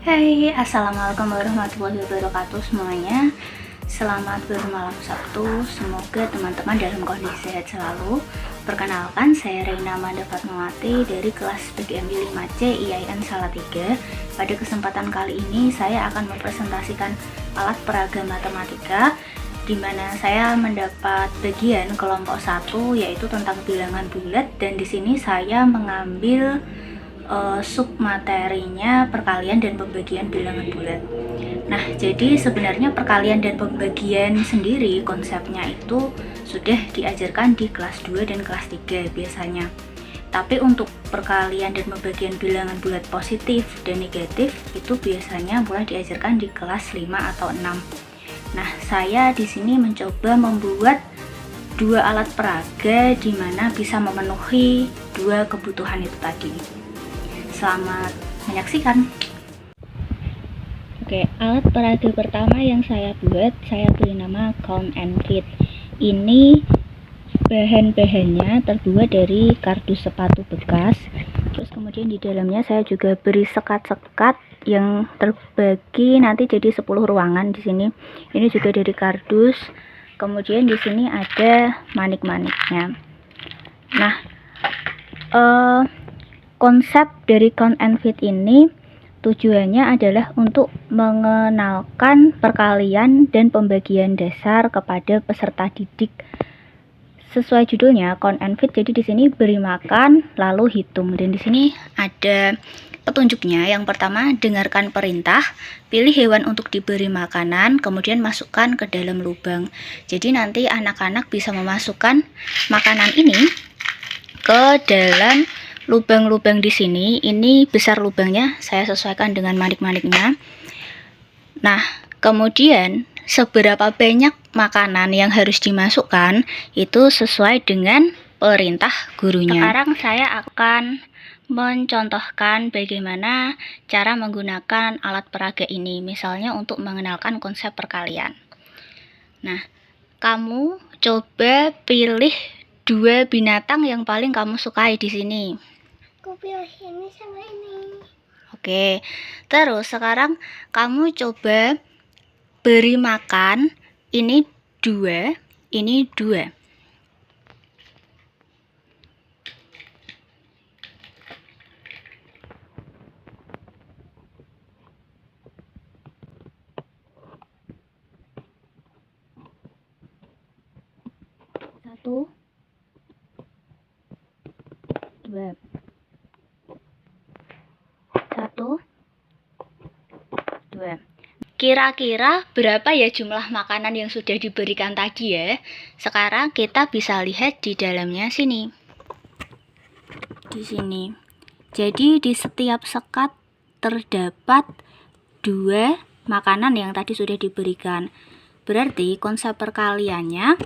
Hai, assalamualaikum warahmatullahi wabarakatuh semuanya. Selamat bermalam Sabtu. Semoga teman-teman dalam kondisi sehat selalu. Perkenalkan, saya Reina Amanda Fatmawati dari kelas PGMI 5C IAIN Salatiga. Pada kesempatan kali ini saya akan mempresentasikan alat peraga matematika, di mana saya mendapat bagian kelompok 1 yaitu tentang bilangan bulat, dan di sini saya mengambil submaterinya perkalian dan pembagian bilangan bulat. Nah, jadi sebenarnya perkalian dan pembagian sendiri konsepnya itu sudah diajarkan di kelas 2 dan kelas 3 biasanya. Tapi untuk perkalian dan pembagian bilangan bulat positif dan negatif itu biasanya mulai diajarkan di kelas 5 atau 6. Nah, saya di sini mencoba membuat dua alat peraga di mana bisa memenuhi dua kebutuhan itu tadi. Selamat menyaksikan. Oke, alat peraga pertama yang saya buat, saya beri nama Count and Fit. Ini bahan-bahannya terbuat dari kardus sepatu bekas. Terus kemudian di dalamnya saya juga beri sekat-sekat yang terbagi nanti jadi 10 ruangan di sini. Ini juga dari kardus. Kemudian di sini ada manik-maniknya. Nah, konsep dari Count and Fit ini tujuannya adalah untuk mengenalkan perkalian dan pembagian dasar kepada peserta didik. Sesuai judulnya Count and Fit, jadi di sini beri makan lalu hitung, dan di sini ada petunjuknya. Yang pertama, dengarkan perintah, pilih hewan untuk diberi makanan, kemudian masukkan ke dalam lubang. Jadi nanti anak-anak bisa memasukkan makanan ini ke dalam lubang-lubang di sini. Ini besar lubangnya, saya sesuaikan dengan manik-maniknya. Nah, kemudian seberapa banyak makanan yang harus dimasukkan itu sesuai dengan perintah gurunya. Sekarang saya akan mencontohkan bagaimana cara menggunakan alat peraga ini, misalnya untuk mengenalkan konsep perkalian. Nah, kamu coba pilih dua binatang yang paling kamu sukai di sini. Aku pilih ini sama ini. Oke, terus sekarang kamu coba beri makan, ini 2, ini 2. Satu, 2. 1, 2. Kira-kira berapa ya jumlah makanan yang sudah diberikan tadi ya? Sekarang kita bisa lihat di dalamnya sini. Di sini. Jadi di setiap sekat terdapat 2 makanan yang tadi sudah diberikan. Berarti konsep perkaliannya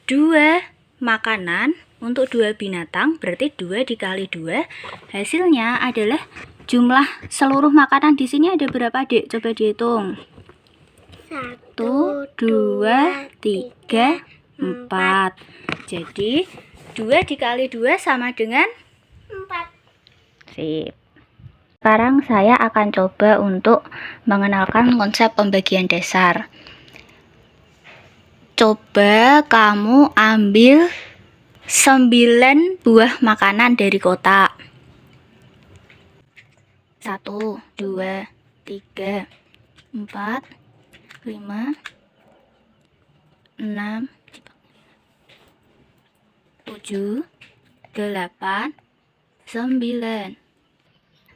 2 makanan untuk 2 binatang, berarti 2 dikali 2, hasilnya adalah jumlah seluruh makanan di sini ada berapa, Dek? Coba dihitung. 1, 2, 3, 4. Jadi 2 dikali 2 sama dengan 4. Sip. Sekarang saya akan coba untuk mengenalkan konsep pembagian dasar. Coba kamu ambil 9 buah makanan dari kotak. 1, 2, 3, 4, 5, 6, 7, 8, 9.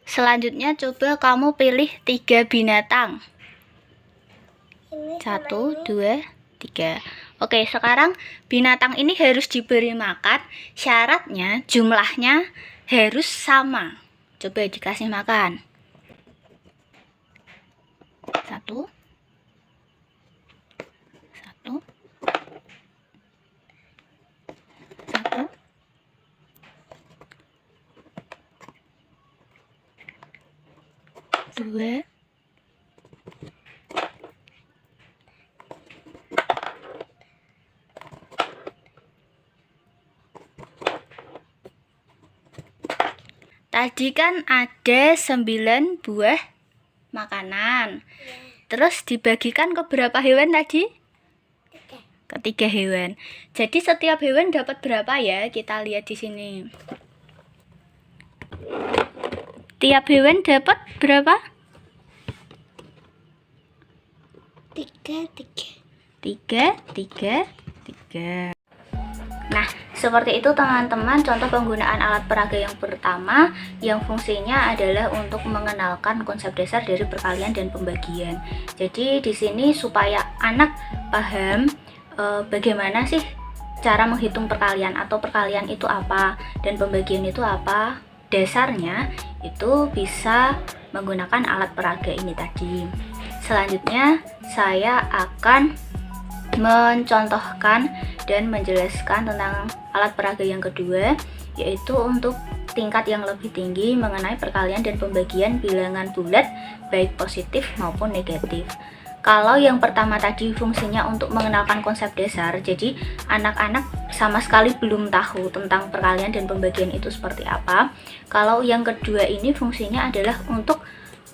Selanjutnya coba kamu pilih 3 binatang. 1, 2, 3. Oke, sekarang binatang ini harus diberi makan. Syaratnya jumlahnya harus sama. Coba dikasih makan. 1, 1, 1, 2, 3. Tadi kan ada 9 buah makanan. Ya. Terus dibagikan ke berapa hewan tadi? 3. Ke 3 hewan. Jadi setiap hewan dapat berapa ya? Kita lihat di sini. Tiap hewan dapat berapa? 3. 3, 3, 3. Nah, seperti itu teman-teman contoh penggunaan alat peraga yang pertama yang fungsinya adalah untuk mengenalkan konsep dasar dari perkalian dan pembagian. Jadi di sini supaya anak paham bagaimana sih cara menghitung perkalian atau perkalian itu apa dan pembagian itu apa, dasarnya itu bisa menggunakan alat peraga ini tadi. Selanjutnya saya akan mencontohkan dan menjelaskan tentang alat peraga yang kedua, yaitu untuk tingkat yang lebih tinggi mengenai perkalian dan pembagian bilangan bulat baik positif maupun negatif. Kalau yang pertama tadi fungsinya untuk mengenalkan konsep dasar, jadi anak-anak sama sekali belum tahu tentang perkalian dan pembagian itu seperti apa. Kalau yang kedua ini fungsinya adalah untuk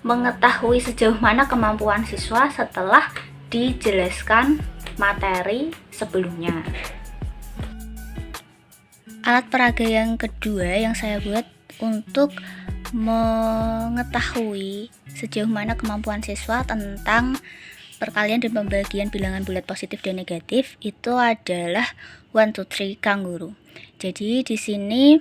mengetahui sejauh mana kemampuan siswa setelah dijelaskan materi sebelumnya. Alat peraga yang kedua yang saya buat untuk mengetahui sejauh mana kemampuan siswa tentang perkalian dan pembagian bilangan bulat positif dan negatif itu adalah 1, 2, 3 kanguru. Jadi di sini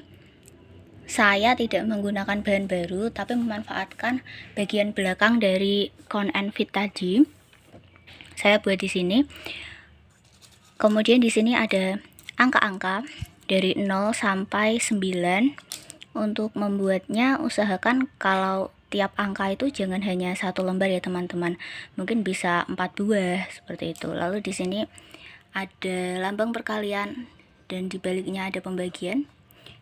saya tidak menggunakan bahan baru tapi memanfaatkan bagian belakang dari count and fit tadi. Saya buat di sini. Kemudian di sini ada angka-angka dari 0 sampai 9. Untuk membuatnya usahakan kalau tiap angka itu jangan hanya 1 lembar ya teman-teman. Mungkin bisa 4 buah seperti itu. Lalu di sini ada lambang perkalian dan di baliknya ada pembagian.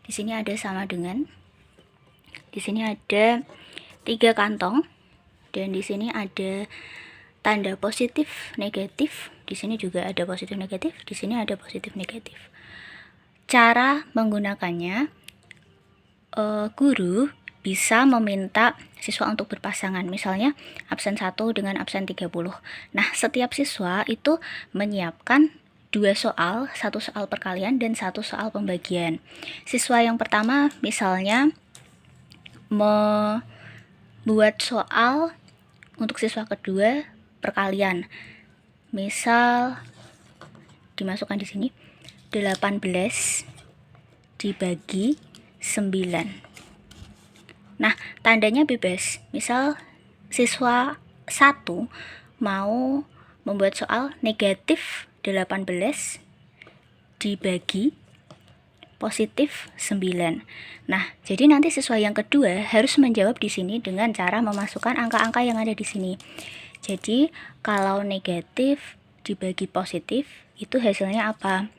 Di sini ada sama dengan. Di sini ada 3 kantong dan di sini ada tanda positif, negatif. Di sini juga ada positif negatif, di sini ada positif negatif. Cara menggunakannya, guru bisa meminta siswa untuk berpasangan, misalnya absen 1 dengan absen 30. Nah, setiap siswa itu menyiapkan 2 soal, 1 soal perkalian dan 1 soal pembagian. Siswa yang pertama misalnya membuat soal untuk siswa kedua perkalian. Misal dimasukkan di sini 18 dibagi 9. Nah, tandanya bebas. Misal siswa 1 mau membuat soal negatif 18 dibagi positif 9. Nah, jadi nanti siswa yang kedua harus menjawab di sini dengan cara memasukkan angka-angka yang ada di sini. Jadi, kalau negatif dibagi positif, itu hasilnya apa?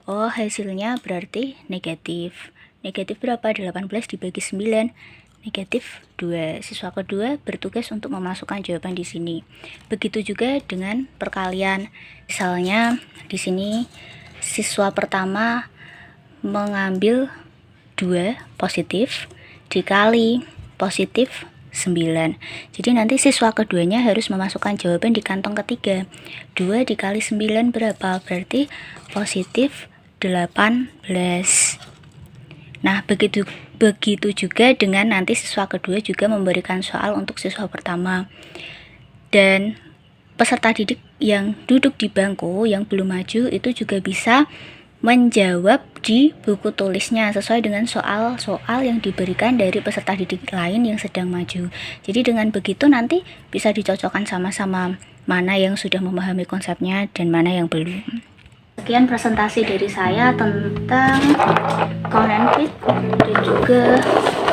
Oh, hasilnya berarti negatif. Negatif berapa? 18 dibagi 9. Negatif 2. Siswa kedua bertugas untuk memasukkan jawaban di sini. Begitu juga dengan perkalian. Misalnya di sini siswa pertama mengambil 2 positif dikali positif 9. Jadi nanti siswa keduanya harus memasukkan jawaban di kantong ketiga. 2 dikali 9 berapa? Berarti positif 18. Nah, begitu juga dengan nanti siswa kedua juga memberikan soal untuk siswa pertama. Dan peserta didik yang duduk di bangku yang belum maju itu juga bisa menjawab di buku tulisnya sesuai dengan soal-soal yang diberikan dari peserta didik lain yang sedang maju. Jadi dengan begitu nanti bisa dicocokkan sama-sama mana yang sudah memahami konsepnya dan mana yang belum. Sekian presentasi dari saya tentang count and fit dan juga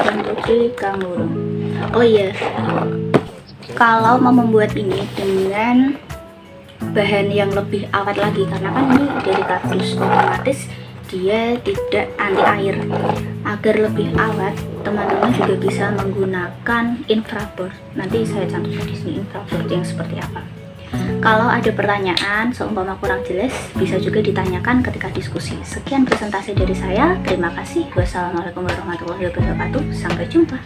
bentuk kanguru. Oh iya, kalau mau membuat ini dengan bahan yang lebih awet lagi, karena kan ini dari kardus, otomatis dia tidak anti air. Agar lebih awet, teman-teman juga bisa menggunakan infraboard. Nanti saya cantumkan di sini infraboard yang seperti apa. Kalau ada pertanyaan seumpama kurang jelas, bisa juga ditanyakan ketika diskusi. Sekian presentasi dari saya. Terima kasih. Wassalamualaikum warahmatullahi wabarakatuh. Sampai jumpa.